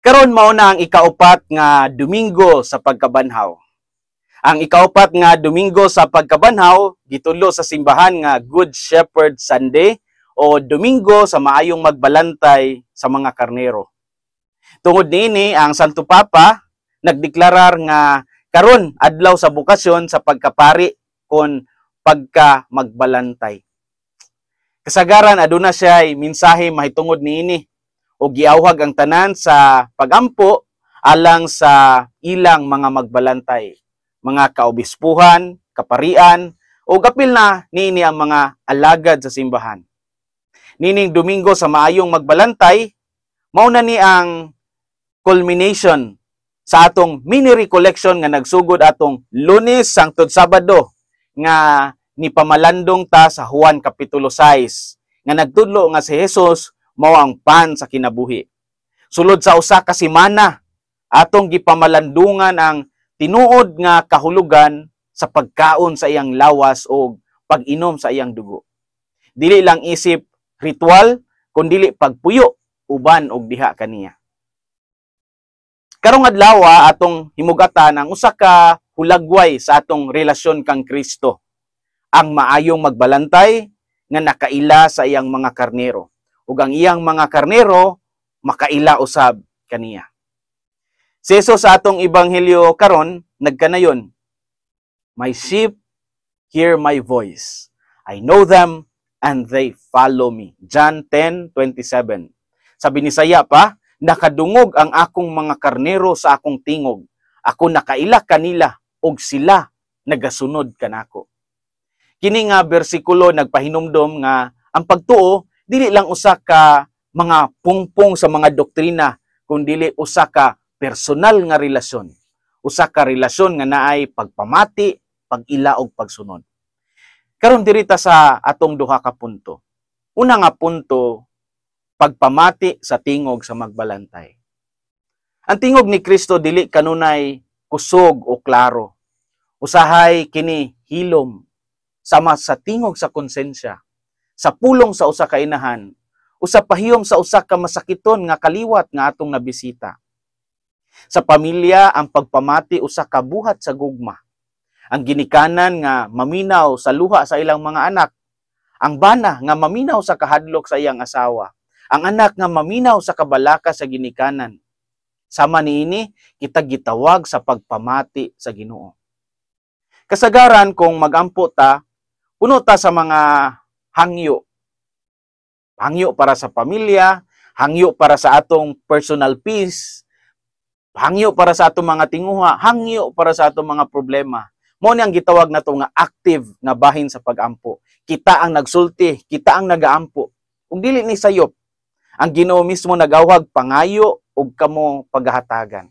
Karon mao na ang ikaupat nga Domingo sa pagkabanhaw. Ang ikaupat nga Domingo sa pagkabanhaw gitulo sa simbahan nga Good Shepherd Sunday o Domingo sa maayong magbalantay sa mga karnero. Tungod niini ang Santo Papa nagdeklarar nga karon adlaw sa bukasyon sa pagkapari kon pagka magbalantay. Kasagaran aduna siya mensahe mahitungod niini o giawhag ang tanan sa pagampo alang sa ilang mga magbalantay, mga kaobispuhan, kaparian, o gapil na niini ang mga alagad sa simbahan. Nining Domingo sa maayong magbalantay, mao na ni ang culmination sa atong mini recollection nga nagsugod atong Lunes hangtod Sabado nga ni pamalandong ta sa Juan Kapitulo 6 nga nagtudlo nga si Jesus mao ang pan sa kinabuhi. Sulod sa usa ka semana, atong gipamalandungan ang tinuod nga kahulugan sa pagkaon sa iyang lawas o pag-inom sa iyang dugo. Dili lang isip ritual, kundi pagpuyo uban og diha kaniya. Karong adlaw atong himugatan ang usa ka hulagway sa atong relasyon kang Kristo, ang maayong magbalantay nga nakaila sa iyang mga karnero, ug ang iyang mga karnero makaila usab kaniya. Si Jesus sa atong ebanghelyo karon nagkanayon, "My sheep hear my voice. I know them and they follow me." John 10:27. Sa Binisaya pa, "Nakadungog ang akong mga karnero sa akong tingog. Ako nakaila kanila ug sila nagasunod kanako." Kini nga bersikulo nagpahinumdom nga ang pagtuo dili lang usa ka mga pungpong sa mga doktrina, kundi usa ka personal nga relasyon. Usa ka relasyon nga naay pagpamati, pag-ila og pagsunod. Karon dirita sa atong duha ka punto. Una nga punto, pagpamati sa tingog sa magbalantay. Ang tingog ni Kristo dili kanunay kusog o klaro. Usahay kini hilom sama sa tingog sa konsensya, sa pulong sa usa ka inahan, usa pahiyom sa usa ka masakiton nga kaliwat nga atong nabisita. Sa pamilya, ang pagpamati usa ka buhat sa gugma. Ang ginikanan nga maminaw sa luha sa ilang mga anak, ang bana nga maminaw sa kahadlok sa iyang asawa, ang anak nga maminaw sa kabalaka sa ginikanan. Sama niini kita gitawag sa pagpamati sa Ginoo. Kasagaran kung magampo ta, puno ta sa mga hangyo. Hangyo para sa pamilya, hangyo para sa atong personal peace, hangyo para sa atong mga tinguha, hangyo para sa atong mga problema. Mao ni ang gitawag nato nga active nga bahin sa pagampo. Kita ang nagsulti, kita ang nagaampo. Ug dili ni sayop. Ang Ginoo mismo nagawhag pangayo ug kamo paghatagan.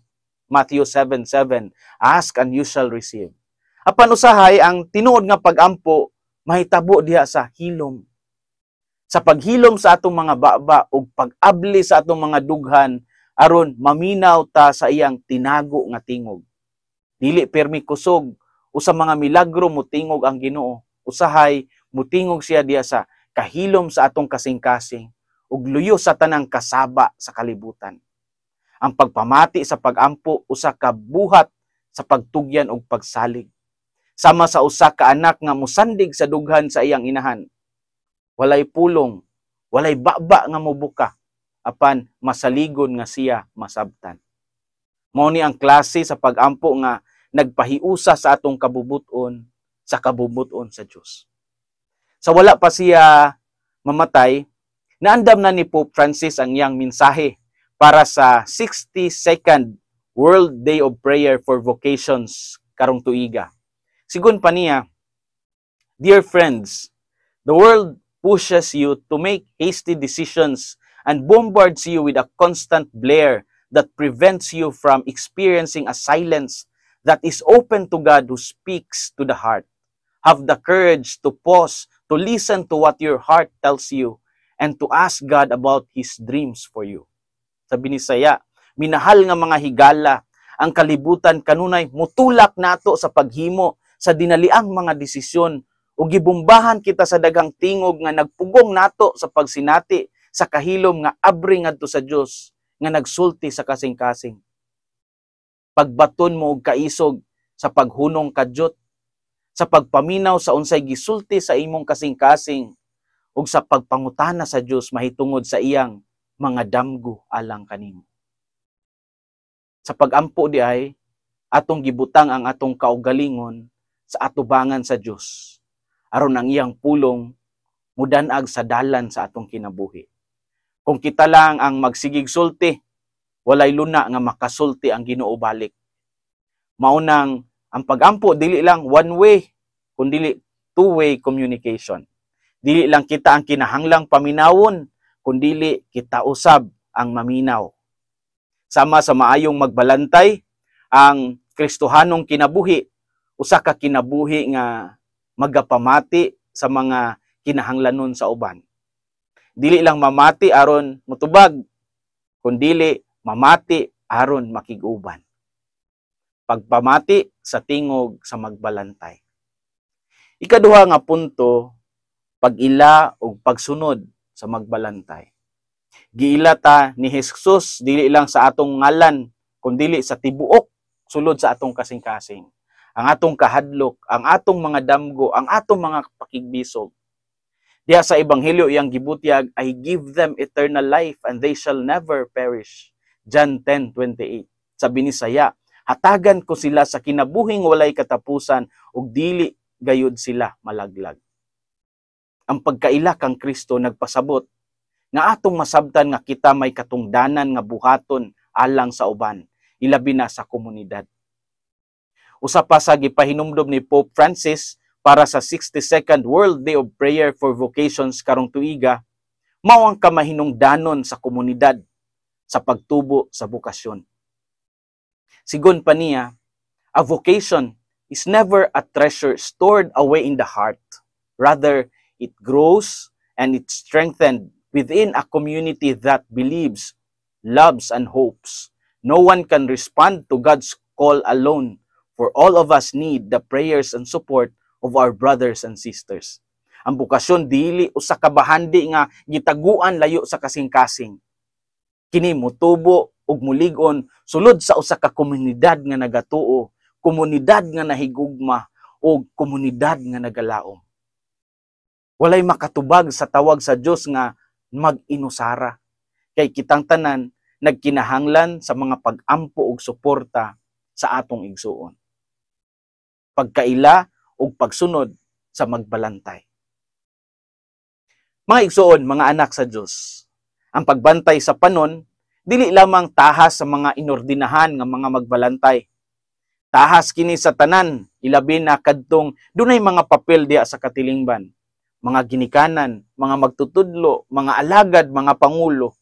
Matthew 7:7, "Ask and you shall receive." Apan usahay ang tinuod nga pagampo mahitabo diha sa hilom. Sa paghilom sa atong mga baba ug pag-abli sa atong mga dughan aron maminaw ta sa iyang tinago nga tingog. Dili permi kusog o sa mga milagro mutingog ang Ginoo. Usahay mutingog siya diha sa kahilom sa atong kasing-kasing ug luyo sa tanang kasaba sa kalibutan. Ang pagpamati sa pagampo usa ka buhat sa pagtugyan ug pagsalig. Sama sa usa ka anak nga musandig sa dughan sa iyang inahan. Walay pulong, walay baba nga mobuka, apan masaligon nga siya masabtan. Mao ni ang klase sa pagampo nga nagpahiusa sa atong kabubuton sa kabubuton sa Dios. Sa wala pa siya mamatay, naandam na ni Pope Francis ang iyang mensahe para sa 62nd World Day of Prayer for Vocations karong tuiga. Sigon pa niya, "Dear friends, the world pushes you to make hasty decisions and bombards you with a constant blare that prevents you from experiencing a silence that is open to God who speaks to the heart. Have the courage to pause, to listen to what your heart tells you, and to ask God about His dreams for you." Sa Binisaya, minahal nga mga higala, ang kalibutan kanunay mutulak nato sa paghimo sa dinaliang mga desisyon ug gibombahan kita sa daghang tingog nga nagpugong nato sa pagsinati sa kahilom nga abri ngadto sa Dios nga nagsulti sa kasing-kasing. Pagbaton mo og kaisog sa paghunong kadyot, sa pagpaminaw sa unsay gisulti sa imong kasing-kasing, ug sa pagpangutana sa Dios mahitungod sa iyang mga damgo alang kanimo. Sa pagampo di ay atong gibutang ang atong kaugalingon sa atubangan sa Dios aron ang iyang pulong mudan-ag sa dalan sa atong kinabuhi. Kung kita lang ang magsigig sulti, walay luna nga makasulti ang Ginoo balik. Maunang ang pagampo dili lang one way, kundi two-way communication. Dili lang kita ang kinahanglang paminawon, kundi kita usab ang maminaw. Sama sa maayong magbalantay, ang Kristohanong kinabuhi, usa ka kinabuhi nga magapamati sa mga kinahanglanon sa uban. Dili lang mamati aron mutubag, kundi mamati aron makiguban. Pagpamati sa tingog sa magbalantay. Ikaduha nga punto, pag-ila o pagsunod sa magbalantay. Giila ta ni Jesus dili lang sa atong ngalan, kundi sa tibuok sulod sa atong kasing-kasing. Ang atong kahadlok, ang atong mga damgo, ang atong mga pakigbisog. Diya sa Ebanghelyo iyang gibutyag, I give them eternal life and they shall never perish. John 10:28. Sa binisaya, hatagan ko sila sa kinabuhing walay katapusan ug dili gayud sila malaglag. Ang pagkaila kang Kristo nagpasabot nga atong masabtan nga kita may katungdanan nga buhaton alang sa uban, ilabi na sa komunidad. Usa pa sa gipahinumdom ni Pope Francis para sa 62nd World Day of Prayer for Vocations karong tuiga, mao ang kamahinungdanon sa komunidad sa pagtubo sa bokasyon. Sigon pa niya, a vocation is never a treasure stored away in the heart. Rather, it grows and it's strengthened within a community that believes, loves, and hopes. No one can respond to God's call alone, for all of us need the prayers and support of our brothers and sisters. Ang bukasyon dili usa ka bahandi nga gitaguan layo sa kasing-kasing. Kini mutubo ug mulig-on sulod sa usa ka komunidad nga nagatuo, komunidad nga nahigugma, o komunidad nga nagalaom. Walay makatubag sa tawag sa Dios nga mag-inusara. Kay kitang tanan nagkinahanglan sa mga pag-ampo ug suporta sa atong igsuon. Pagkaila ug pagsunod sa magbalantay. Mga igsuon, mga anak sa Dios, ang pagbantay sa panon dili lamang tahas sa mga inordinahan nga mga magbalantay. Tahas kini sa tanan, ilabi na kadtong dunay mga papel diya sa katilingban, mga ginikanan, mga magtutudlo, mga alagad, mga pangulo.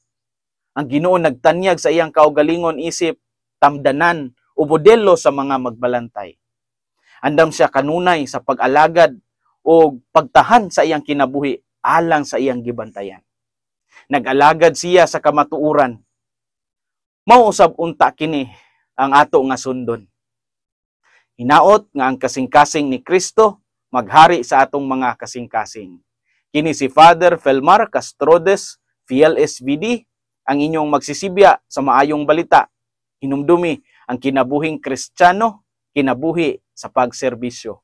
Ang Ginoo nagtanyag sa iyang kaugalingon isip, tamdanan o modelo sa mga magbalantay. Andam siya kanunay sa pag-alagad o pagtahan sa iyang kinabuhi alang sa iyang gibantayan. Nag-alagad siya sa kamatuuran. Mauusab unta kini ang ato nga sundon. Hinaot nga ang kasing-kasing ni Kristo maghari sa atong mga kasing-kasing. Kini si Father Felmar Castrodes, PLSVD, ang inyong magsisibya sa maayong balita. Hinumdumi ang kinabuhing Kristiyano, kinabuhi sa pagserbisyo.